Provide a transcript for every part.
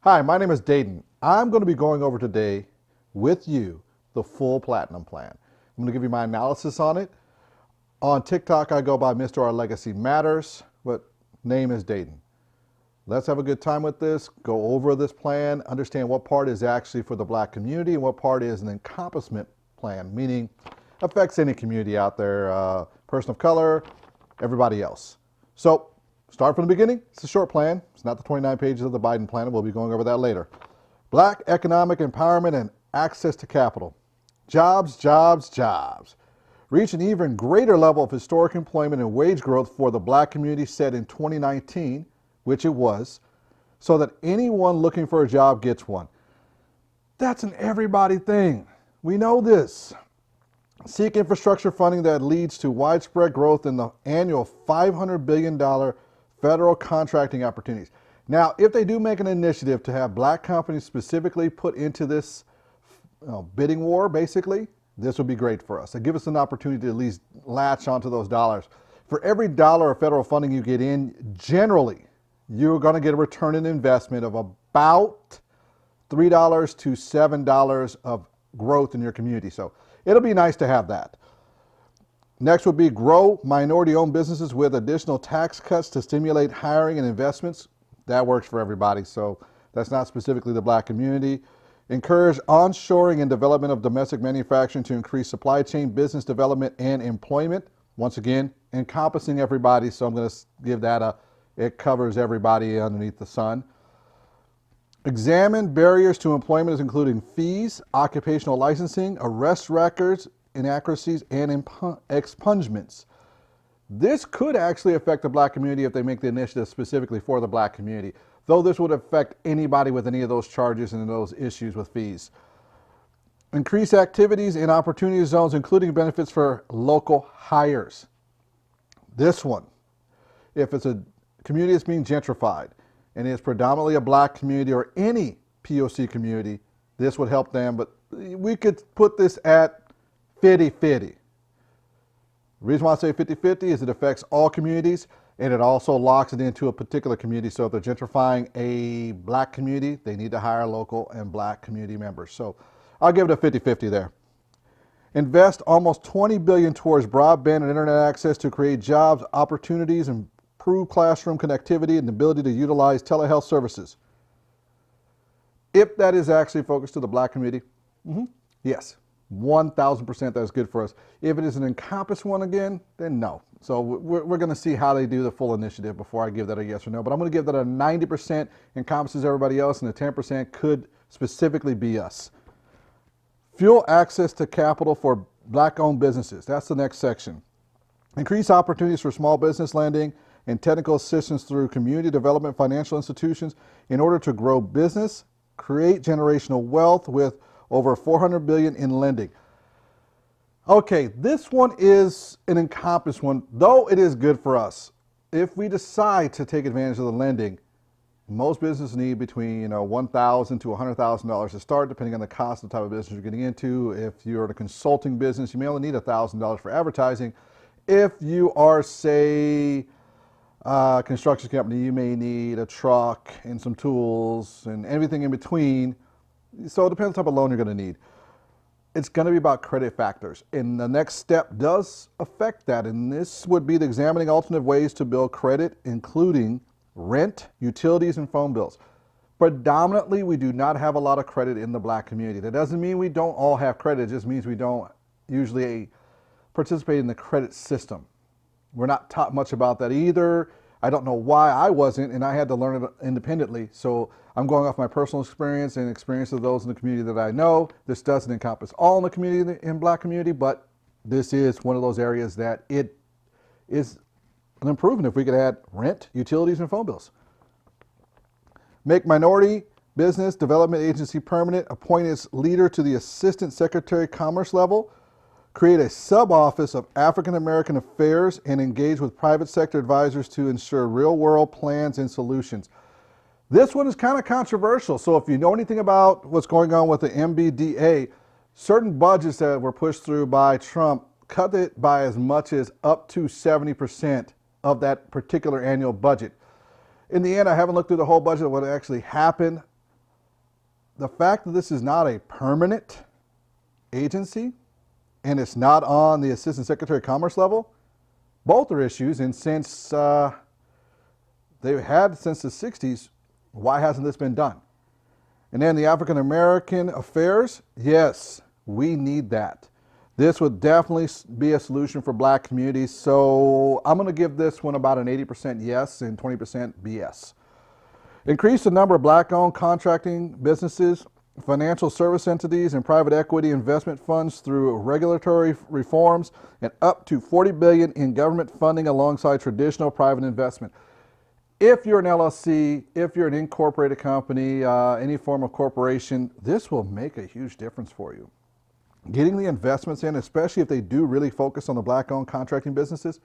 Hi, my name is Dayton. I'm going to be going over today with you the full Platinum plan. I'm going to give you my analysis on it. On TikTok, I go by Mr. Our Legacy Matters, but name is Dayton. Let's have a good time with this, go over this plan, understand what part is actually for the black community and what part is an encompassment plan, meaning affects any community out there, person of color, everybody else. So start from the beginning. It's a short plan. It's not the 29 pages of the Biden plan. We'll be going over that later. Black economic empowerment and access to capital. Jobs, jobs, jobs. Reach an even greater level of historic employment and wage growth for the black community set in 2019, which it was, so that anyone looking for a job gets one. That's an everybody thing. We know this. Seek infrastructure funding that leads to widespread growth in the annual $500 billion federal contracting opportunities. Now, if they do make an initiative to have black companies specifically put into this bidding war, basically, this would be great for us. It'd give us an opportunity to at least latch onto those dollars. For every dollar of federal funding you get in, generally, you're going to get a return on investment of about $3 to $7 of growth in your community. So it'll be nice to have that. Next would be grow minority-owned businesses with additional tax cuts to stimulate hiring and investments. That works for everybody, so that's not specifically the black community. Encourage onshoring and development of domestic manufacturing to increase supply chain, business development, and employment. Once again, encompassing everybody, so I'm going to give that it covers everybody underneath the sun. Examine barriers to employment, including fees, occupational licensing, arrest records, inaccuracies, and expungements. This could actually affect the black community if they make the initiative specifically for the black community, though this would affect anybody with any of those charges and those issues with fees. Increase activities in opportunity zones, including benefits for local hires. This one, if it's a community that's being gentrified and it's predominantly a black community or any POC community, this would help them, but we could put this at 50-50. The reason why I say 50-50 is it affects all communities and it also locks it into a particular community. So if they're gentrifying a black community, they need to hire local and black community members. So I'll give it a 50-50 there. Invest almost $20 billion towards broadband and internet access to create jobs, opportunities, and improve classroom connectivity and the ability to utilize telehealth services. If that is actually focused to the black community, yes, 1,000% that's good for us. If it is an Encompass one again, then no. So we're going to see how they do the full initiative before I give that a yes or no. But I'm going to give that a 90% encompasses everybody else, and the 10% could specifically be us. Fuel access to capital for black-owned businesses. That's the next section. Increase opportunities for small business lending and technical assistance through community development financial institutions in order to grow business, create generational wealth with over $400 billion in lending. Okay, this one is an Encompass one, though it is good for us. If we decide to take advantage of the lending, most businesses need between $1,000 to $100,000 to start, depending on the cost of the type of business you're getting into. If you're in a consulting business, you may only need $1,000 for advertising. If you are, say, a construction company, you may need a truck and some tools and everything in between. So it depends on the type of loan you're going to need. It's going to be about credit factors. And the next step does affect that. And this would be the examining alternative ways to build credit, including rent, utilities, and phone bills. Predominantly, we do not have a lot of credit in the black community. That doesn't mean we don't all have credit. It just means we don't usually participate in the credit system. We're not taught much about that either. I don't know why I wasn't, and I had to learn it independently. So I'm going off my personal experience and experience of those in the community that I know. This doesn't encompass all in the community, in black community, but this is one of those areas that it is an improvement if we could add rent, utilities, and phone bills. Make minority business development agency permanent. Appoint its leader to the assistant secretary of commerce level. Create a sub-office of African American affairs and engage with private sector advisors to ensure real-world plans and solutions. This one is kind of controversial. So if you know anything about what's going on with the MBDA, certain budgets that were pushed through by Trump cut it by as much as up to 70% of that particular annual budget. In the end, I haven't looked through the whole budget of what actually happened, the fact that this is not a permanent agency and it's not on the Assistant Secretary of Commerce level, both are issues. And since they've had since the 60s, why hasn't this been done? And then the African American affairs, yes, we need that. This would definitely be a solution for black communities. So I'm going to give this one about an 80% yes and 20% BS. Increase the number of black-owned contracting businesses, financial service entities, and private equity investment funds through regulatory reforms, and up to $40 billion in government funding alongside traditional private investment. If you're an LLC, if you're an incorporated company, any form of corporation, this will make a huge difference for you. Getting the investments in, especially if they do really focus on the black-owned contracting businesses,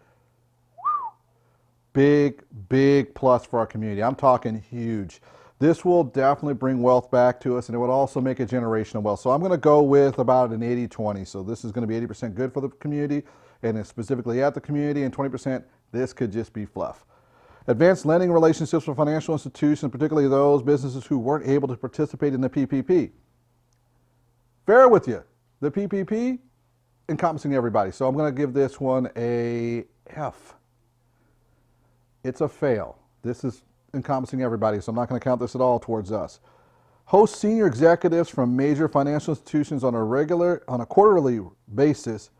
big, big plus for our community. I'm talking huge. This will definitely bring wealth back to us, and it would also make a generational wealth. So I'm going to go with about an 80-20. So this is going to be 80% good for the community, and it's specifically at the community, and 20% this could just be fluff. Advanced lending relationships with financial institutions, particularly those businesses who weren't able to participate in the PPP. Fair with you. The PPP, encompassing everybody. So I'm going to give this one a F. It's a fail. This is encompassing everybody, so I'm not going to count this at all towards us. Host senior executives from major financial institutions on a quarterly basis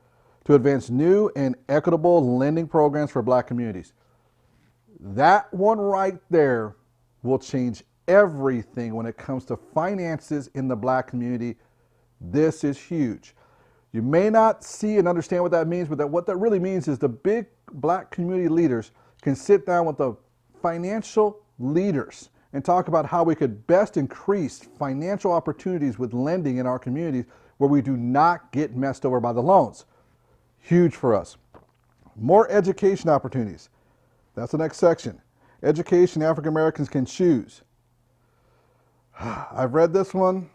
to advance new and equitable lending programs for black communities. That one right there will change everything when it comes to finances in the black community. This is huge. You may not see and understand what that means, but what that really means is the big black community leaders can sit down with the financial leaders and talk about how we could best increase financial opportunities with lending in our communities where we do not get messed over by the loans. Huge for us. More education opportunities. That's the next section. Education African Americans can choose. I've read this one.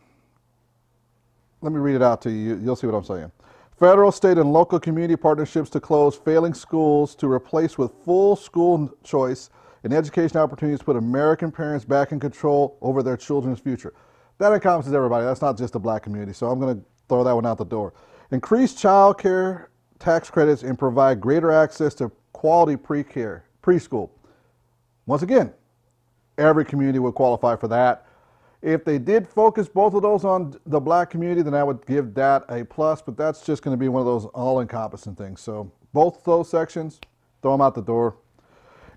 Let me read it out to you. You'll see what I'm saying. Federal, state, and local community partnerships to close failing schools to replace with full school choice and education opportunities to put American parents back in control over their children's future. That encompasses everybody. That's not just the black community. So I'm going to throw that one out the door. Increase child care tax credits and provide greater access to quality preschool. Once again, every community would qualify for that. If they did focus both of those on the black community, then I would give that a plus, but that's just going to be one of those all-encompassing things. So both of those sections, throw them out the door.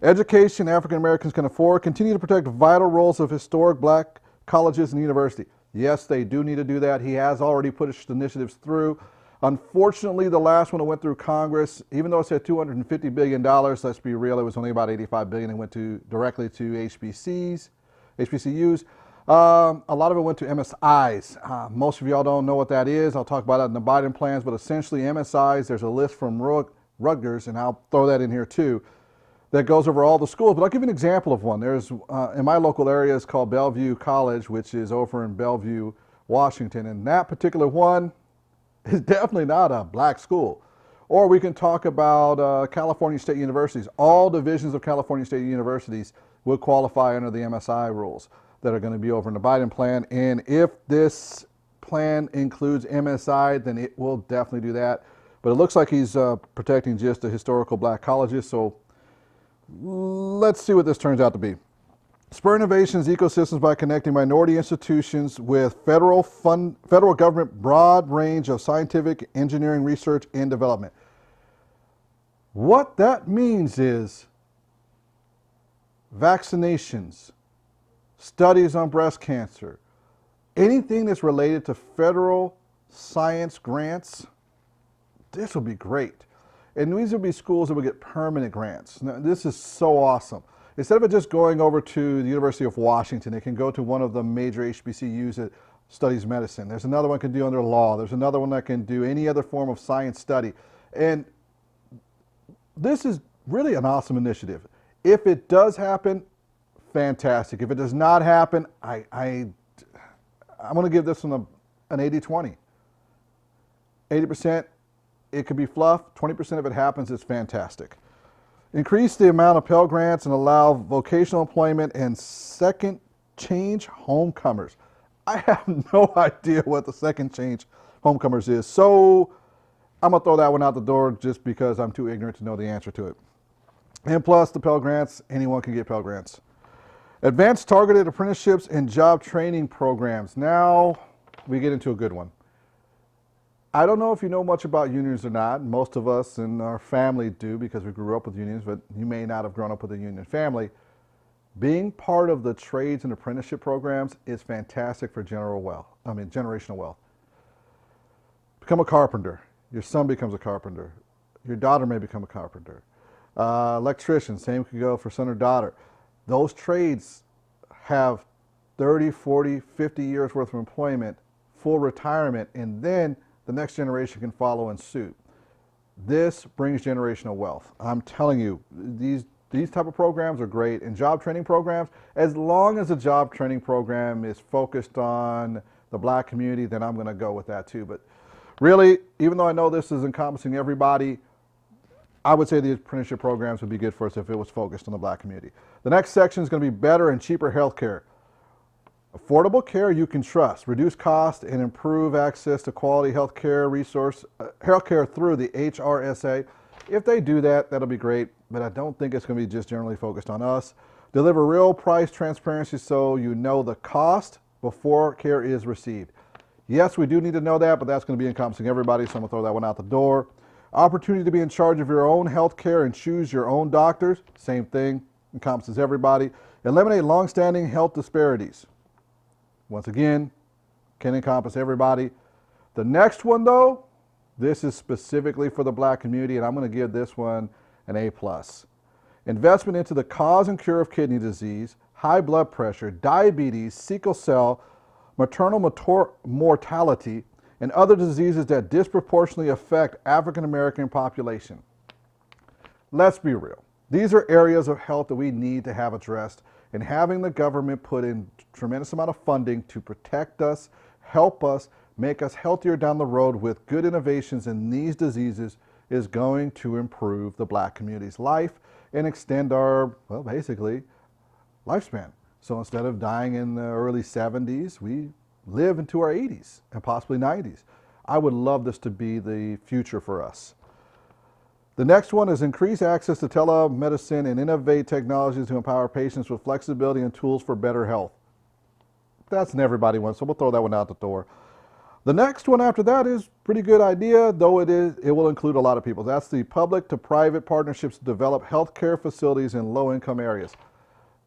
Education African Americans can afford. Continue to protect vital roles of historic black colleges and universities. Yes, they do need to do that. He has already pushed initiatives through. Unfortunately, the last one that went through Congress, even though it said $250 billion, let's be real, it was only about $85 billion and went directly to HBCUs. A lot of it went to MSIs. Most of y'all don't know what that is. I'll talk about that in the Biden plans, but essentially MSIs, there's a list from Rutgers, and I'll throw that in here too, that goes over all the schools. But I'll give you an example of one. There's, in my local area, it's called Bellevue College, which is over in Bellevue, Washington. And that particular one is definitely not a black school. Or we can talk about California State Universities. All divisions of California State Universities will qualify under the MSI rules that are going to be over in the Biden plan. And if this plan includes MSI, then it will definitely do that. But it looks like he's protecting just the historical black colleges. So let's see what this turns out to be. Spur innovations ecosystems by connecting minority institutions with federal government broad range of scientific, engineering, research, and development. What that means is vaccinations, studies on breast cancer, anything that's related to federal science grants, this will be great. And these will be schools that will get permanent grants. Now, this is so awesome. Instead of it just going over to the University of Washington, it can go to one of the major HBCUs that studies medicine. There's another one that can do under law. There's another one that can do any other form of science study. And this is really an awesome initiative. If it does happen, fantastic. If it does not happen, I'm going to give this one an 80-20. 80%, it could be fluff. 20% if it happens, it's fantastic. Increase the amount of Pell Grants and allow vocational employment and second change homecomers. I have no idea what the second change homecomers is. So I'm going to throw that one out the door just because I'm too ignorant to know the answer to it. And plus, the Pell Grants, anyone can get Pell Grants. Advanced targeted apprenticeships and job training programs. Now we get into a good one. I don't know if you know much about unions or not. Most of us in our family do because we grew up with unions, but you may not have grown up with a union family. Being part of the trades and apprenticeship programs is fantastic for generational wealth. Become a carpenter. Your son becomes a carpenter. Your daughter may become a carpenter. Electrician, same could go for son or daughter. Those trades have 30, 40, 50 years worth of employment, full retirement, and then the next generation can follow in suit. This brings generational wealth. I'm telling you, these type of programs are great. And job training programs, as long as the job training program is focused on the black community, then I'm going to go with that too. But really, even though I know this is encompassing everybody, I would say the apprenticeship programs would be good for us if it was focused on the black community. The next section is going to be better and cheaper health care. Affordable care you can trust, reduce cost and improve access to quality health care through the HRSA. If they do that, that'll be great, but I don't think it's going to be just generally focused on us. Deliver real price transparency so you know the cost before care is received. Yes, we do need to know that, but that's going to be encompassing everybody, so I'm going to throw that one out the door. Opportunity to be in charge of your own health care and choose your own doctors, same thing, encompasses everybody. Eliminate long-standing health disparities. Once again, can encompass everybody. The next one, though, this is specifically for the black community, and I'm going to give this one an A+. Investment into the cause and cure of kidney disease, high blood pressure, diabetes, sickle cell, maternal mortality, and other diseases that disproportionately affect African American population. Let's be real. These are areas of health that we need to have addressed, and having the government put in a tremendous amount of funding to protect us, help us, make us healthier down the road with good innovations in these diseases is going to improve the black community's life and extend our, well, basically, lifespan. So instead of dying in the early 70s, we live into our 80s and possibly 90s. I would love this to be the future for us. The next one is increase access to telemedicine and innovate technologies to empower patients with flexibility and tools for better health. That's an everybody one, so we'll throw that one out the door. The next one after that is pretty good idea, though it will include a lot of people. That's the public to private partnerships to develop healthcare facilities in low-income areas.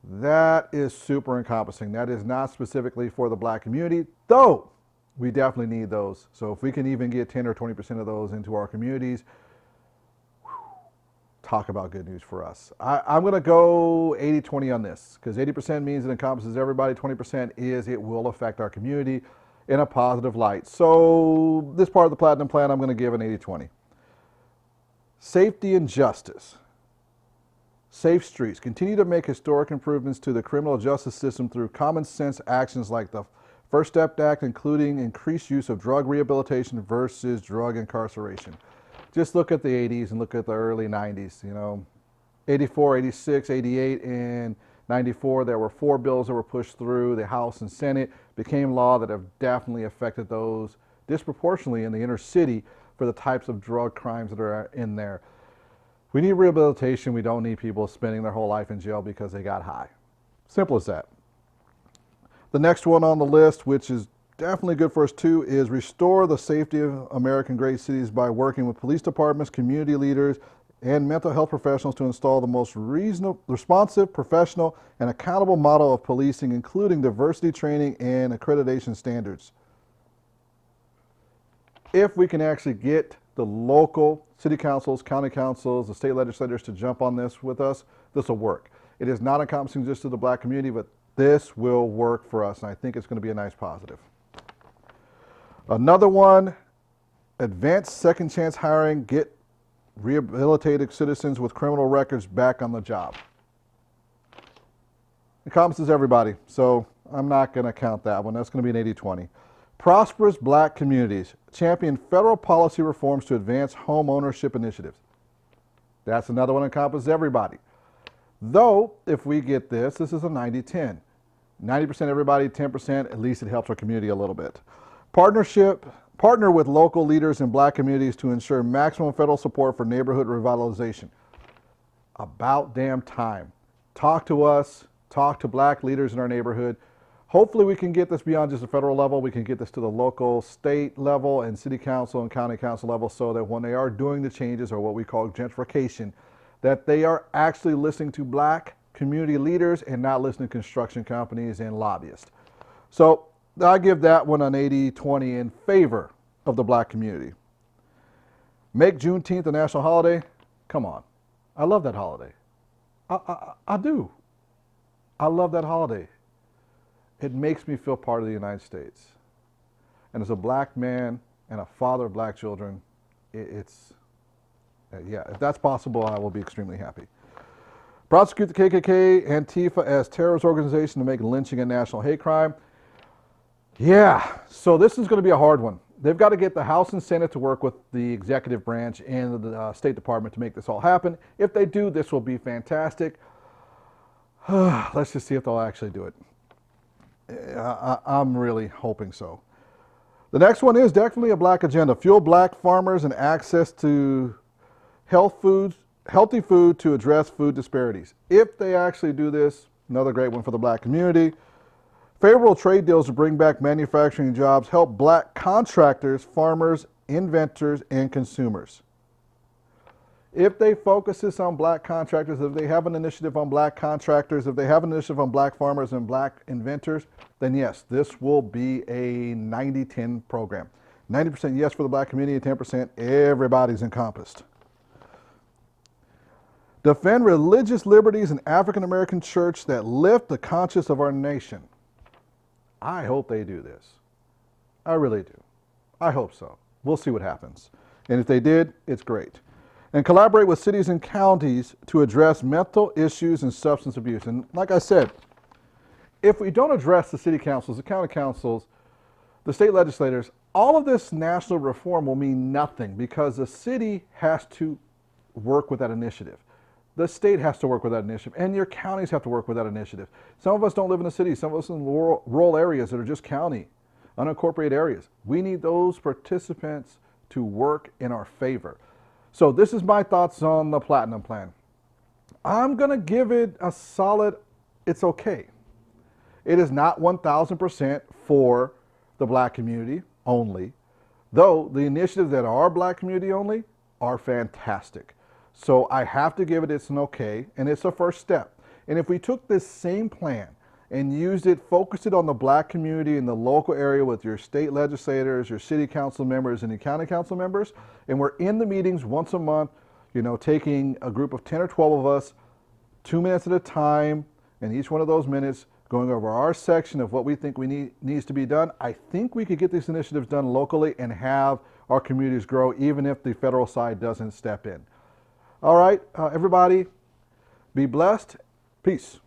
That is super encompassing. That is not specifically for the black community, though we definitely need those. So if we can even get 10 or 20% of those into our communities, talk about good news for us. I'm going to go 80-20 on this because 80% means it encompasses everybody. 20% is it will affect our community in a positive light. So this part of the Platinum Plan, I'm going to give an 80-20. Safety and justice. Safe streets. Continue to make historic improvements to the criminal justice system through common sense actions like the First Step Act, including increased use of drug rehabilitation versus drug incarceration. Just look at the 80s and look at the early 90s. 84, 86, 88, and 94, there were 4 bills that were pushed through the House and Senate, became law that have definitely affected those disproportionately in the inner city for the types of drug crimes that are in there. We need rehabilitation. We don't need people spending their whole life in jail because they got high. Simple as that. The next one on the list, which is definitely good for us too, is restore the safety of American great cities by working with police departments, community leaders, and mental health professionals to install the most responsive, professional, and accountable model of policing, including diversity training and accreditation standards. If we can actually get the local city councils, county councils, the state legislators to jump on this with us, this will work. It is not encompassing just to the black community, but this will work for us, and I think it's going to be a nice positive. Another one, advanced second chance hiring, get rehabilitated citizens with criminal records back on the job. Encompasses everybody, so I'm not going to count that one. That's going to be an 80-20. Prosperous black communities. Champion federal policy reforms to advance home ownership initiatives. That's another one that encompasses everybody. Though, if we get this is a 90-10. 90% everybody, 10%, at least it helps our community a little bit. Partner with local leaders in black communities to ensure maximum federal support for neighborhood revitalization. About damn time. Talk to us, talk to black leaders in our neighborhood. Hopefully we can get this beyond just the federal level. We can get this to the local, state level, and city council and county council level, so that when they are doing the changes, or what we call gentrification, that they are actually listening to black community leaders and not listening to construction companies and lobbyists. So I give that one an 80-20 in favor of the black community. Make Juneteenth a national holiday? Come on. I love that holiday. I do. I love that holiday. It makes me feel part of the United States. And as a black man and a father of black children, yeah, if that's possible, I will be extremely happy. Prosecute the KKK, Antifa as terrorist organization to make lynching a national hate crime. Yeah, so this is going to be a hard one. They've got to get the House and Senate to work with the executive branch and the State Department to make this all happen. If they do, this will be fantastic. Let's just see if they'll actually do it. I'm really hoping so. The next one is definitely a black agenda. Fuel black farmers and access to healthy food to address food disparities. If they actually do this, another great one for the black community. Favorable trade deals to bring back manufacturing jobs, help black contractors, farmers, inventors, and consumers. If they focus this on black contractors, if they have an initiative on black contractors, if they have an initiative on black farmers and black inventors, then yes, this will be a 90-10 program. 90% yes for the black community, 10% everybody's encompassed. Defend religious liberties in African American church that lift the conscience of our nation. I hope they do this. I really do. I hope so. We'll see what happens. And if they did, it's great. And collaborate with cities and counties to address mental issues and substance abuse. And like I said, if we don't address the city councils, the county councils, the state legislators, all of this national reform will mean nothing, because the city has to work with that initiative. The state has to work with that initiative, and your counties have to work with that initiative. Some of us don't live in the city. Some of us in rural areas that are just county, unincorporated areas. We need those participants to work in our favor. So this is my thoughts on the Platinum Plan. I'm going to give it a solid, it's okay. It is not 1,000% for the black community only, though the initiatives that are black community only are fantastic. So I have to give it it's an okay, and it's a first step. And if we took this same plan and used it, focused it on the black community in the local area with your state legislators, your city council members, and your county council members, and we're in the meetings once a month, taking a group of 10 or 12 of us, 2 minutes at a time, and each one of those minutes going over our section of what we think needs to be done, I think we could get these initiatives done locally and have our communities grow, even if the federal side doesn't step in. All right, everybody, be blessed. Peace.